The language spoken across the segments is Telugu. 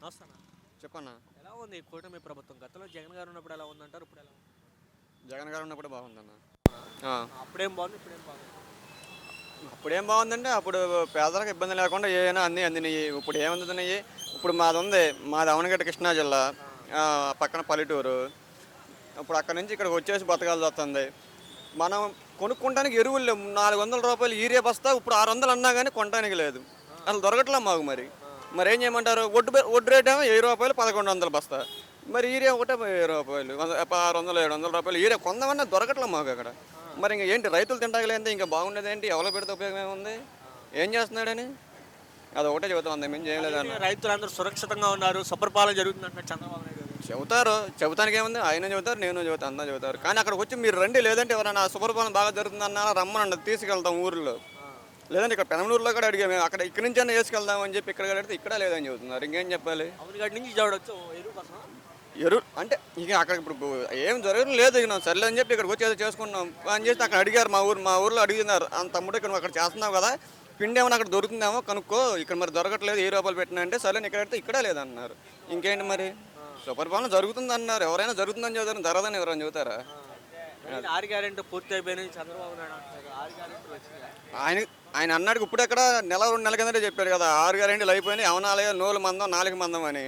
నమస్తేనా. చెప్పన్నా. ఎలా ఉంది ఈ కూటమి ప్రభుత్వం? గతంలో జగన్ గారు ఉన్నప్పుడు ఎలా ఉందంటారు? ఇప్పుడు ఎలా ఉంది? జగన్ గారు ఉన్నప్పుడు బాగుందన్న. అవునా? ఆ. అప్పుడేం బాగుంది, ఇప్పుడేం బాగుంది? అప్పుడేం బాగుందంటే అప్పుడు పేదలకు ఇబ్బంది లేకుండా ఏమైనా అన్నీ అందినాయి. ఇప్పుడు ఏమందుతున్నాయి? ఇప్పుడు మాది ఉంది, మాది అవనగడ్డ కృష్ణా జిల్లా. ఆ, పక్కన పల్లెటూరు. ఇప్పుడు అక్కడ నుంచి ఇక్కడికి వచ్చేసి బతకాల్సి వస్తుంది. మనం కొనుక్కోడానికి ఎరువులు లేవు. రూ. 400 యూరియా బస్తా ఇప్పుడు 600 అన్నా కానీ కొనడానికి లేదు. ఆ, అసలు దొరకట్లే మాకు మరి. ఆ, మరి ఏం చేయమంటారు? ఒడ్డు రేట్ ఏమో రూ. 1000 1100 బస్తా. మరి యూరియా ఒకటే రూ. 1000 600 700 యూరియా కొందామన్నా దొరకట్లే మాకు అక్కడ. ఆ, మరి ఇంకా ఏంటి రైతులు తింటాగలేంటి? ఇంకా బాగుండేది ఏంటి? ఎవరో పెడితే ఉపయోగం ఏముంది? ఆ. ఏం చేస్తున్నాడని అది ఒకటే చెబుతాం, అంత మేము మరేంటి చేయలేదన్న. రైతులందరూ సురక్షితంగా ఉన్నారు, సుపరిపాలన జరుగుతుంది అంటున్నారు చంద్రబాబు నాయుడు గారు. చెబుతారు, చెబుతానికి ఏముంది? ఆయన చెబుతారు, నేను చెబుతాను, అందరూ చెబుతారు. కానీ అక్కడికి వచ్చి మీరు రండి, లేదంటే ఎవరైనా సూపర్పాలన బాగా జరుగుతుందన్నా రమ్మనండి, తీసుకెళ్తాం ఊర్లో. ఆ, లేదంటే ఇక్కడ పెనమలూరులో కూడా అడిగాము, అక్కడ ఇక్కడి నుంచి అన్నా వేసుకెళ్దామని చెప్పి ఇక్కడ అడిగితే ఇక్కడ లేదని చెబుతున్నారు. ఇంకేం చెప్పాలి? అవనిగడ్డ నుంచి చూడవచ్చు ఎరువు కోసం. అంటే ఇక అక్కడ ఇప్పుడు ఏం జరగడం లేదు. ఇక సర్లే అని చెప్పి ఇక్కడికి వచ్చి ఏదో చేసుకున్నాం అని చెప్పి అక్కడ అడిగారు. మా ఊర్లో అడిగినారు, అంత తమ్ముడు ఇక్కడ అక్కడ చేస్తున్నావు కదా, పిండి ఏమైనా అక్కడ దొరుకుతుందేమో కనుక్కో, ఇక్కడ మరి దొరకట్లేదు, రూపాయలు పెట్టినా అంటే సరే ఇక్కడ పెడితే ఇక్కడ లేదన్నారు. ఇంకేంటి మరి? సుపరిపాలన జరుగుతుంది అన్నారు. ఎవరైనా జరుగుతుందని చెబుతారు, జరగదని ఎవరైనా చెబుతారా? ఏంటి 6 గ్యారెంటీ పూర్తి అయిపోయినాయి చంద్రబాబు నాయుడు అంటున్నారు. 6 గ్యారెంటీలు వచ్చినాయి. ఆయన ఆయన అన్నాడు ఇప్పుడు ఎక్కడ నెల 2 నెలల కిందటే చెప్పారు కదా, 6 గ్యారెంటీలు అయిపోయినాయి, అవనాలయ నూలు మందం 4 మందం అని.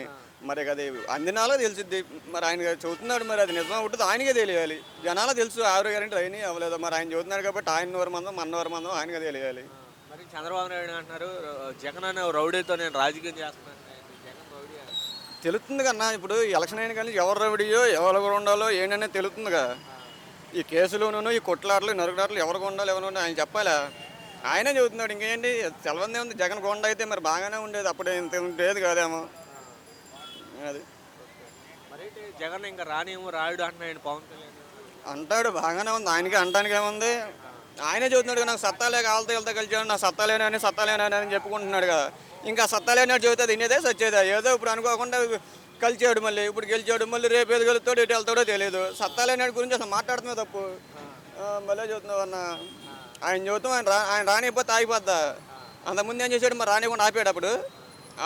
మరి అది అందినాలో తెలిసిద్ది. మరి ఆయన చెబుతున్నాడు, మరి అది నిజమా ఉంటుంది ఆయనకే తెలియాలి. జనాలు తెలుసు 6 గ్యారెంటీలు అయినాయి అవ్వలేదు. మరి ఆయన చెబుతున్నాడు కాబట్టి ఆయన నూరు మందం మన నూరు మందం ఆయనకే తెలియాలి. మరి చంద్రబాబు నాయుడు అంటున్నారు జగన్ అనే రౌడీతో నేను రాజకీయం చేస్తున్నాను. జగన్ రౌడీ అని. తెలుస్తుంది కన్నా, ఇప్పుడు ఎలక్షన్ అయిన కానీ ఎవరు రవిడియో ఎవరు ఉండాలో ఏంటనేది తెలుస్తుందిగా. ఈ కేసులోనూ ఈ కొట్లాటలు నరుగులాటలు ఎవరికి ఉండాలి ఎవరు ఉండాలి ఆయన చెప్పాలా? ఆయనే చెబుతున్నాడు. ఇంకేంటి తెలవందే ఉంది. జగన్ కొండ అయితే మరి బాగానే ఉండేది, అప్పుడు ఇంత ఉండేది కాదేమో. అది మరేంటి జగన్ ఇంకా రానేమో రాయుడు అంటున్నాడు పవన్ కళ్యాణ్. అంటాడు, బాగానే ఉంది. ఆయనకి అంటానికి ఏముంది? ఆయనే చెబుతున్నాడు కదా, నాకు సత్తాలే కావాలతో వెళ్తా కలిచాడు, నా సత్తాలేనని అని చెప్పుకుంటున్నాడు కదా. ఇంకా సత్తాలేనాడు చెబుతుంది, తినేదే సచ్చేదా ఏదో. ఇప్పుడు అనుకోకుండా కలిచాడు, మళ్ళీ ఇప్పుడు గెలిచాడు, మళ్ళీ రేపు ఏది గెలుస్తాడో ఎటు వెళ్తాడో తెలియదు. సత్తాలేనాడు గురించి అసలు మాట్లాడుతున్నా తప్పు. మళ్ళీ చెబుతున్నావు అన్న. ఆయన చెబుతాం, ఆయన రానిపోతే ఆగిపోద్దా? అంతకుముందు ఏం చేశాడు? మరి రానివ్వకుండా ఆపాడు, అప్పుడు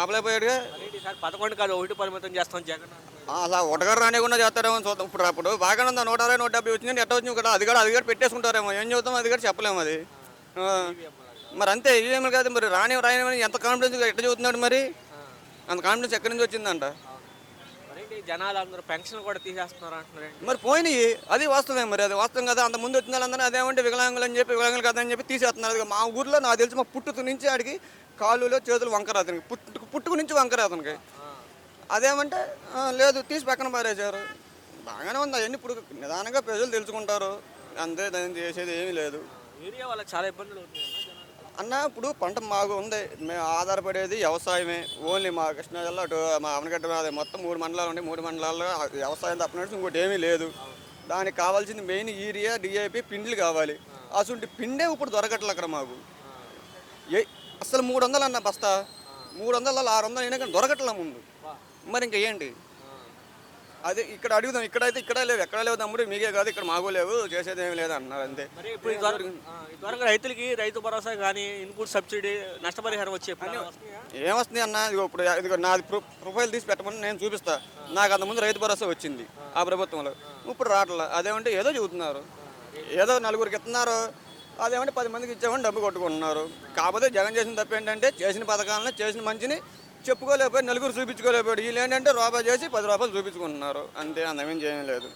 ఆపలేకపోయాడుగా. మరేంటి ఈసారి 11 కాదు 1 పరిమితం చేస్తాం జగన్ అంటున్నాడు. అలా ఒకటిగారు రానివ్వకుండా చేస్తారేమో చూద్దాం. అప్పుడు బాగానే ఉందా, 160 170 వచ్చింది, ఎట్ట వచ్చింది కదా, అది కూడా పెట్టేసుకుంటారేమో. ఏం చెబుతాం, అది కూడా చెప్పలేము అది. మరి అంతే, ఈవీఎంలు కాదు మరి రానివ్వని ఎంత కాన్ఫిడెన్స్ ఎట్ట చెబుతున్నాడు మరి? అంత కాన్ఫిడెన్స్ ఎక్కడి నుంచి వచ్చిందంట? మరేంటి జనాలు అందరూ పెన్షన్ కూడా తీసేస్తున్నారు అంటున్నారు. మరి పోయినాయి, అది వాస్తవమే. మరి అది వాస్తవం కదా. అంత ముందు వచ్చిన వాళ్ళందరూ అదేమంటే వికలాంగులు అని చెప్పి, వికలాంగులు కదని చెప్పి తీసేస్తున్నారు. అది మా ఊర్లో నాకు తెలిసి మా పుట్టుకు నుంచి ఆడికి కాళ్ళులో చేతులు వంకర, అతనికి పుట్టుకు నుంచి వంకర అతనికి. అదేమంటే లేదు, తీసి పక్కన పారేశారు. బాగానే ఉంది. అవన్నీ ఇప్పుడు నిదానంగా ప్రజలు తెలుసుకుంటారు, అంతే. దాన్ని చేసేది ఏమీ లేదు. ఏరియా వాళ్ళకి చాలా ఇబ్బందులు అవుతున్నాయి అన్న. ఇప్పుడు పంట మాకు ఉంది, మేము ఆధారపడేది వ్యవసాయమే. ఓన్లీ మా కృష్ణా జిల్లా అటు మా అవనగడ్డ మీద మొత్తం 3 మండలాలు ఉన్నాయి. 3 మండలాల్లో వ్యవసాయం తప్పనట్టు ఇంకోటి ఏమీ లేదు. దానికి కావాల్సింది మెయిన్ యూరియా, డిఐపి, పిండిలు కావాలి. అసలు పిండే ఇప్పుడు దొరకట్లేదు అక్కడ మాకు. అసలు 300 అన్న బస్తా, 300 600 అయినా కానీ దొరకట్లే ముందు. మరి ఇంకా ఏంటి? అదే ఇక్కడ అడుగుదాం, ఇక్కడైతే ఇక్కడ లేవు, ఎక్కడ లేవు తమ్ముడు, మీకే కాదు ఇక్కడ మాకు లేవు, చేసేది ఏమి లేదు అన్నారు, అంతే. మరి ఇప్పుడు ఇదివరకు రైతులకి రైతు భరోసా కానీ ఇన్పుట్ సబ్సిడీ నష్టపరిహారం వచ్చే ఏమొస్తుంది అన్న? ఇదిగో నాది ప్రొఫైల్ తీసి పెట్టమని నేను చూపిస్తా. నాకు అంతకుముందు రైతు భరోసా వచ్చింది ఆ ప్రభుత్వంలో, ఇప్పుడు రావట్లే. అదేమంటే ఏదో చెబుతున్నారు, ఏదో 4గురికి ఇస్తున్నారు, అదేమంటే 10 మందికి ఇచ్చామని డబ్బు కొట్టుకుంటున్నారు. కాకపోతే జగన్ చేసిన తప్పు ఏంటంటే చేసిన పథకాలను చేసిన మంచిని చెప్పుకోలేకపోయి 4గురు చూపించుకోలేకపోయాడు. వీళ్ళు ఏంటంటే రూపాయి చేసి 10 రూపాయలు చూపించుకుంటున్నారు, అంతే. అంతమేం చేయలేదు.